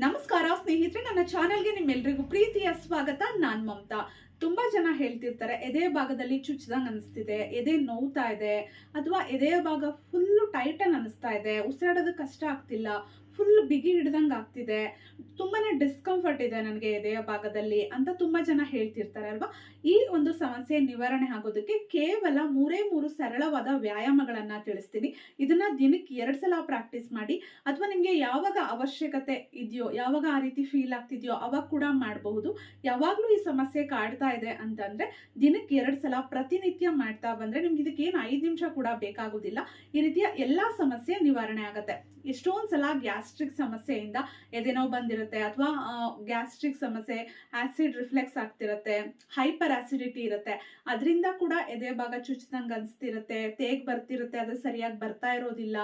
ನಮಸ್ಕಾರ ಸ್ನೇಹಿತರೆ, ನನ್ನ ಚಾನೆಲ್ಗೆ ನಿಮ್ಮೆಲ್ಲರಿಗೂ ಪ್ರೀತಿಯ ಸ್ವಾಗತ. ನಾನ್ ಮಮತಾ. ತುಂಬಾ ಜನ ಹೇಳ್ತಿರ್ತಾರೆ, ಎದೆ ಭಾಗದಲ್ಲಿ ಚುಚ್ಚದಂಗ್ ಅನಿಸ್ತಿದೆ, ಎದೆ ನೋವ್ತಾ ಇದೆ, ಅಥವಾ ಎದೆಯ ಭಾಗ ಫುಲ್ ಟೈಟನ್ ಅನಿಸ್ತಾ ಇದೆ, ಉಸಿರಾಡೋದಕ್ಕೆ ಕಷ್ಟ ಆಗ್ತಿಲ್ಲ, ಫುಲ್ ಬಿಗಿ ಹಿಡ್ದಂಗೆ ಆಗ್ತಿದೆ, ತುಂಬಾನೇ ಡಿಸ್ಕಂಫರ್ಟ್ ಇದೆ ನನಗೆ ಎದೆಯ ಭಾಗದಲ್ಲಿ ಅಂತ ತುಂಬಾ ಜನ ಹೇಳ್ತಿರ್ತಾರೆ ಅಲ್ವಾ. ಈ ಒಂದು ಸಮಸ್ಯೆ ನಿವಾರಣೆ ಆಗೋದಕ್ಕೆ ಕೇವಲ ಮೂರು ಸರಳವಾದ ವ್ಯಾಯಾಮಗಳನ್ನ ತಿಳಿಸ್ತೀನಿ. ಇದನ್ನ ದಿನಕ್ಕೆ 2 ಸಲ ಪ್ರಾಕ್ಟೀಸ್ ಮಾಡಿ, ಅಥವಾ ನಿಮ್ಗೆ ಯಾವಾಗ ಅವಶ್ಯಕತೆ ಇದೆಯೋ, ಯಾವಾಗ ಆ ರೀತಿ ಫೀಲ್ ಆಗ್ತಿದೆಯೋ ಅವಾಗ ಕೂಡ ಮಾಡಬಹುದು. ಯಾವಾಗ್ಲೂ ಈ ಸಮಸ್ಯೆ ಕಾಡ್ತಾ ಇದೆ ಅಂತಂದ್ರೆ ದಿನಕ್ಕೆ 2 ಸಲ ಪ್ರತಿನಿತ್ಯ ಮಾಡ್ತಾ ಬಂದ್ರೆ ನಿಮ್ಗೆ ಇದಕ್ಕೆ ಏನು 5 ನಿಮಿಷ ಕೂಡ ಬೇಕಾಗುದಿಲ್ಲ. ಈ ರೀತಿಯ ಎಲ್ಲಾ ಸಮಸ್ಯೆ ನಿವಾರಣೆ ಆಗುತ್ತೆ. ಎಷ್ಟೊಂದ್ ಸಲ ಗ್ಯಾಸ್ಟ್ರಿಕ್ ಸಮಸ್ಯೆಯಿಂದ ಎದೆನೋವು ಬಂದಿರುತ್ತೆ, ಅಥವಾ ಗ್ಯಾಸ್ಟ್ರಿಕ್ ಸಮಸ್ಯೆ, ಆಸಿಡ್ ರಿಫ್ಲೆಕ್ಸ್ ಆಗ್ತಿರುತ್ತೆ, ಹೈಪರ್ ಆಸಿಡಿಟಿ ಇರುತ್ತೆ, ಅದರಿಂದ ಕೂಡ ಎದೆ ಭಾಗ ಚುಚ್ಚದಂಗೆ ಅನಿಸ್ತಿರುತ್ತೆ, ತೇಗ್ ಬರ್ತಿರುತ್ತೆ, ಅದು ಸರಿಯಾಗಿ ಬರ್ತಾ ಇರೋದಿಲ್ಲ,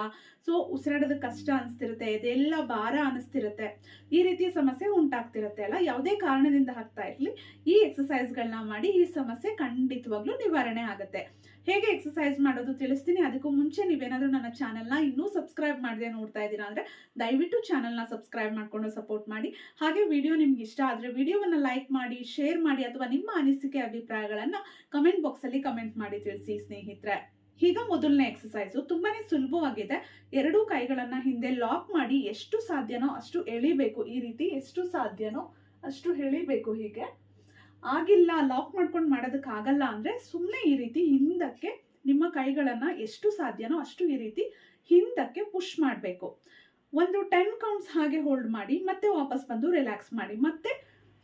ಸೊ ಉಸಿರಾಡೋದಕ್ಕೆ ಕಷ್ಟ ಅನಿಸ್ತಿರುತ್ತೆ, ಇದೆಲ್ಲ ಭಾರ ಅನಿಸ್ತಿರುತ್ತೆ. ಈ ರೀತಿಯ ಸಮಸ್ಯೆ ಉಂಟಾಗ್ತಿರುತ್ತೆ ಅಲ್ಲ. ಯಾವುದೇ ಕಾರಣದಿಂದ ಆಗ್ತಾ ಇರಲಿ, ಈ ಎಕ್ಸಸೈಸ್ಗಳನ್ನ ಮಾಡಿ ಈ ಸಮಸ್ಯೆ ಖಂಡಿತವಾಗ್ಲೂ ನಿವಾರಣೆ ಆಗುತ್ತೆ. ಹೇಗೆ ಎಕ್ಸಸೈಸ್ ಮಾಡೋದು ತಿಳಿಸ್ತೀನಿ. ಅದಕ್ಕೂ ಮುಂಚೆ ನೀವೇನಾದ್ರೂ ನನ್ನ ಚಾನೆಲ್ನ ಇನ್ನೂ ಸಬ್ಸ್ಕ್ರೈಬ್ ಮಾಡದೆ ನೋಡ್ತಾ ಇದ್ದೀರಾ ಅಂದ್ರೆ ದಯವಿಟ್ಟು ಚಾನೆಲ್ನ ಸಬ್ಸ್ಕ್ರೈಬ್ ಮಾಡ್ಕೊಂಡು ಸಪೋರ್ಟ್ ಮಾಡಿ. ಹಾಗೆ ವಿಡಿಯೋ ನಿಮ್ಗೆ ಇಷ್ಟ ಆದ್ರೆ ವಿಡಿಯೋವನ್ನ ಲೈಕ್ ಮಾಡಿ, ಶೇರ್ ಮಾಡಿ, ಅಥವಾ ನಿಮ್ಮ ಅನಿಸಿಕೆ ಅಭಿಪ್ರಾಯಗಳನ್ನ ಕಮೆಂಟ್ ಬಾಕ್ಸ್ ಅಲ್ಲಿ ಕಮೆಂಟ್ ಮಾಡಿ ತಿಳಿಸಿ ಸ್ನೇಹಿತರೆ. ಈಗ ಮೊದಲನೇ ಎಕ್ಸಸೈಸು ತುಂಬಾನೇ ಸುಲಭವಾಗಿದೆ. 2 ಕೈಗಳನ್ನ ಹಿಂದೆ ಲಾಕ್ ಮಾಡಿ ಎಷ್ಟು ಸಾಧ್ಯನೋ ಅಷ್ಟು ಎಳಿಬೇಕು. ಈ ರೀತಿ ಎಷ್ಟು ಸಾಧ್ಯನೋ ಅಷ್ಟು ಎಳಿಬೇಕು. ಹೀಗೆ ಆಗಿಲ್ಲ, ಲಾಕ್ ಮಾಡ್ಕೊಂಡು ಮಾಡೋದಕ್ಕೆ ಆಗಲ್ಲ ಅಂದ್ರೆ ಸುಮ್ಮನೆ ಈ ರೀತಿ ಹಿಂದಕ್ಕೆ ನಿಮ್ಮ ಕೈಗಳನ್ನ ಎಷ್ಟು ಸಾಧ್ಯನೋ ಅಷ್ಟು ಈ ರೀತಿ ಹಿಂದಕ್ಕೆ ಪುಷ್ ಮಾಡಬೇಕು. ಒಂದು 10 ಕೌಂಟ್ಸ್ ಹಾಗೆ ಹೋಲ್ಡ್ ಮಾಡಿ, ಮತ್ತೆ ವಾಪಸ್ ಬಂದು ರಿಲ್ಯಾಕ್ಸ್ ಮಾಡಿ, ಮತ್ತೆ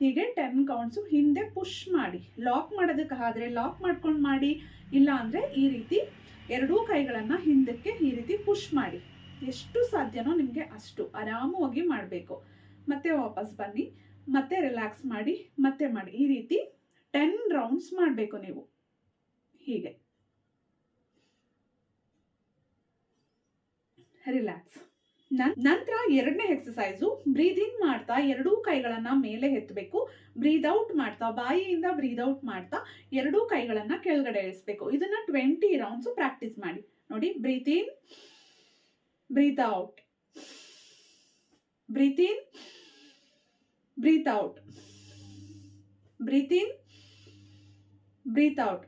ಹೀಗೆ 10 ಕೌಂಟ್ಸು ಹಿಂದೆ ಪುಷ್ ಮಾಡಿ. ಲಾಕ್ ಮಾಡೋದಕ್ಕೆ ಆದ್ರೆ ಲಾಕ್ ಮಾಡ್ಕೊಂಡು ಮಾಡಿ, ಇಲ್ಲ ಅಂದ್ರೆ ಈ ರೀತಿ 2 ಕೈಗಳನ್ನ ಹಿಂದಕ್ಕೆ ಈ ರೀತಿ ಪುಷ್ ಮಾಡಿ. ಎಷ್ಟು ಸಾಧ್ಯನೋ ನಿಮ್ಗೆ ಅಷ್ಟು ಆರಾಮವಾಗಿ ಮಾಡಬೇಕು. ಮತ್ತೆ ವಾಪಸ್ ಬನ್ನಿ, ಮತ್ತೆ ರಿಲ್ಯಾಕ್ಸ್ ಮಾಡಿ, ಮತ್ತೆ ಮಾಡಿ. ಈ ರೀತಿ 10 ರೌಂಡ್ಸ್ ಮಾಡಬೇಕು ನೀವು. ಹೀಗೆ ರಿಲ್ಯಾಕ್ಸ್. ನಂತರ 2ನೇ ಎಕ್ಸಸೈಸು ಬ್ರೀದ್ ಇನ್ ಮಾಡ್ತಾ 2 ಕೈಗಳನ್ನ ಮೇಲೆ ಎತ್ತಬೇಕು. ಬ್ರೀದ್ ಔಟ್ ಮಾಡ್ತಾ, ಬಾಯಿಯಿಂದ ಬ್ರೀದ್ ಔಟ್ ಮಾಡ್ತಾ 2 ಕೈಗಳನ್ನ ಕೆಳಗಡೆ ಇಳಿಸ್ಬೇಕು. ಇದನ್ನ 20 ರೌಂಡ್ಸ್ ಪ್ರಾಕ್ಟೀಸ್ ಮಾಡಿ ನೋಡಿ. ಬ್ರೀತ್ ಇನ್, ಬ್ರೀತ್ ಔಟ್, ಬ್ರೀತ್ ಇನ್, ಬ್ರೀತ್ ಔಟ್, ಬ್ರೀತ್ ಇನ್, ಬ್ರೀತ್ ಔಟ್,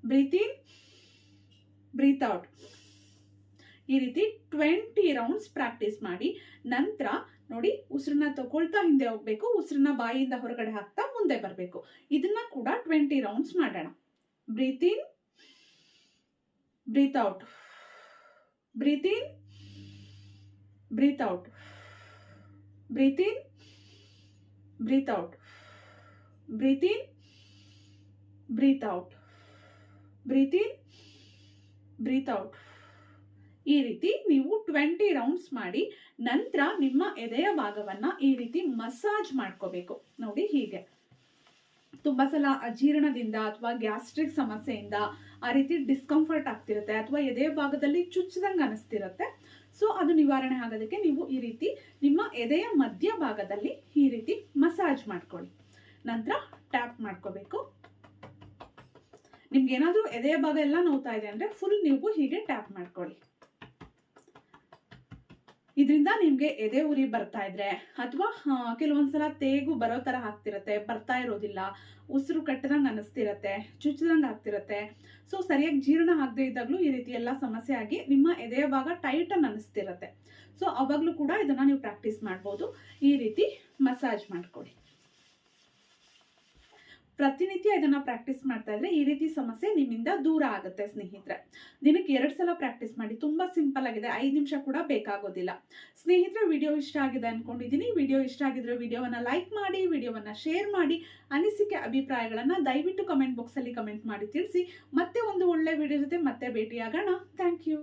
ಬ್ರೀತ್ ಇನ್, ಬ್ರೀತ್ ಔಟ್. ಈ ರೀತಿ 20 ರೌಂಡ್ಸ್ ಪ್ರಾಕ್ಟೀಸ್ ಮಾಡಿ. ನಂತರ ನೋಡಿ, ಉಸಿರನ್ನ ತಗೊಳ್ತಾ ಹಿಂದೆ ಹೋಗ್ಬೇಕು, ಉಸಿರನ್ನ ಬಾಯಿಯಿಂದ ಹೊರಗಡೆ ಹಾಕ್ತಾ ಮುಂದೆ ಬರಬೇಕು. ಇದನ್ನ ಕೂಡ 20 ರೌಂಡ್ಸ್ ಮಾಡೋಣ. ಬ್ರೀತ್ ಇನ್, ಬ್ರೀತ್ ಔಟ್, ಬ್ರೀತ್ ಇನ್, ಬ್ರೀತ್ ಔಟ್, ಬ್ರೀತ್ ಇನ್, ಬ್ರೀತ್ ಔಟ್, ಬ್ರೀತ್ ಇನ್, ಬ್ರೀತ್ ಔಟ್, ಬ್ರೀತ್ ಇನ್, ಬ್ರೀತ್ ಔಟ್. ಈ ರೀತಿ ನೀವು 20 ರೌಂಡ್ಸ್ ಮಾಡಿ. ನಂತರ ನಿಮ್ಮ ಎದೆಯ ಭಾಗವನ್ನ ಈ ರೀತಿ ಮಸಾಜ್ ಮಾಡ್ಕೋಬೇಕು ನೋಡಿ. ಹೀಗೆ ತುಂಬಾ ಸಲ ಅಜೀರ್ಣದಿಂದ ಅಥವಾ ಗ್ಯಾಸ್ಟ್ರಿಕ್ ಸಮಸ್ಯೆಯಿಂದ ಆ ರೀತಿ ಡಿಸ್ಕಂಫರ್ಟ್ ಆಗ್ತಿರುತ್ತೆ, ಅಥವಾ ಎದೆಯ ಭಾಗದಲ್ಲಿ ಚುಚ್ಚದಂಗೆ ಅನಿಸ್ತಿರುತ್ತೆ. ಸೊ ಅದು ನಿವಾರಣೆ ಆಗೋದಕ್ಕೆ ನೀವು ಈ ರೀತಿ ನಿಮ್ಮ ಎದೆಯ ಮಧ್ಯ ಭಾಗದಲ್ಲಿ ಈ ರೀತಿ ಮಸಾಜ್ ಮಾಡ್ಕೊಳ್ಳಿ. ನಂತರ ಟ್ಯಾಪ್ ಮಾಡ್ಕೋಬೇಕು. ನಿಮ್ಗೆ ಏನಾದ್ರೂ ಎದೆಯ ಭಾಗ ಎಲ್ಲ ನೋವ್ತಾ ಇದೆ ಅಂದ್ರೆ ಫುಲ್ ನೀವು ಹೀಗೆ ಟ್ಯಾಪ್ ಮಾಡ್ಕೊಳ್ಳಿ. ಇದರಿಂದ ನಿಮ್ಗೆ ಎದೆ ಉರಿ ಬರ್ತಾ ಇದ್ರೆ, ಅಥವಾ ಕೆಲವೊಂದ್ಸಲ ತೇಗು ಬರೋ ತರ ಆಗ್ತಿರತ್ತೆ, ಬರ್ತಾ ಇರೋದಿಲ್ಲ, ಉಸಿರು ಕಟ್ಟದಂಗೆ ಅನಿಸ್ತಿರತ್ತೆ, ಚುಚ್ಚದಂಗೆ ಆಗ್ತಿರತ್ತೆ, ಸೊ ಸರಿಯಾಗಿ ಜೀರ್ಣ ಆಗದೆ ಇದ್ದಾಗ್ಲೂ ಈ ರೀತಿ ಎಲ್ಲ ಸಮಸ್ಯೆ ಆಗಿ ನಿಮ್ಮ ಎದೆಯ ಭಾಗ ಟೈಟನ್ ಅನಿಸ್ತಿರತ್ತೆ. ಸೊ ಅವಾಗ್ಲೂ ಕೂಡ ಇದನ್ನ ನೀವು ಪ್ರಾಕ್ಟೀಸ್ ಮಾಡ್ಬೋದು. ಈ ರೀತಿ ಮಸಾಜ್ ಮಾಡ್ಕೊಳ್ಳಿ. ಪ್ರತಿನಿತ್ಯ ಇದನ್ನ ಪ್ರಾಕ್ಟೀಸ್ ಮಾಡ್ತಾ ಇದ್ರೆ ಈ ರೀತಿ ಸಮಸ್ಯೆ ನಿಮ್ಮಿಂದ ದೂರ ಆಗುತ್ತೆ ಸ್ನೇಹಿತರೆ. ದಿನಕ್ಕೆ 2 ಸಲ ಪ್ರಾಕ್ಟೀಸ್ ಮಾಡಿ. ತುಂಬಾ ಸಿಂಪಲ್ ಆಗಿದೆ, 5 ನಿಮಿಷ ಕೂಡ ಬೇಕಾಗೋದಿಲ್ಲ. ಸ್ನೇಹಿತರೆ, ವಿಡಿಯೋ ಇಷ್ಟ ಆಗಿದೆ ಅನ್ಕೊಂಡಿದ್ದೀನಿ. ವಿಡಿಯೋ ಇಷ್ಟ ಆಗಿದ್ರೆ ವಿಡಿಯೋವನ್ನ ಲೈಕ್ ಮಾಡಿ, ವಿಡಿಯೋವನ್ನ ಶೇರ್ ಮಾಡಿ, ಅನಿಸಿಕೆ ಅಭಿಪ್ರಾಯಗಳನ್ನ ದಯವಿಟ್ಟು ಕಮೆಂಟ್ ಬಾಕ್ಸ್ ಅಲ್ಲಿ ಕಮೆಂಟ್ ಮಾಡಿ ತಿಳಿಸಿ. ಮತ್ತೆ ಒಂದು ಒಳ್ಳೆ ವಿಡಿಯೋ ಜೊತೆ ಮತ್ತೆ ಭೇಟಿಯಾಗೋಣ. Thank you.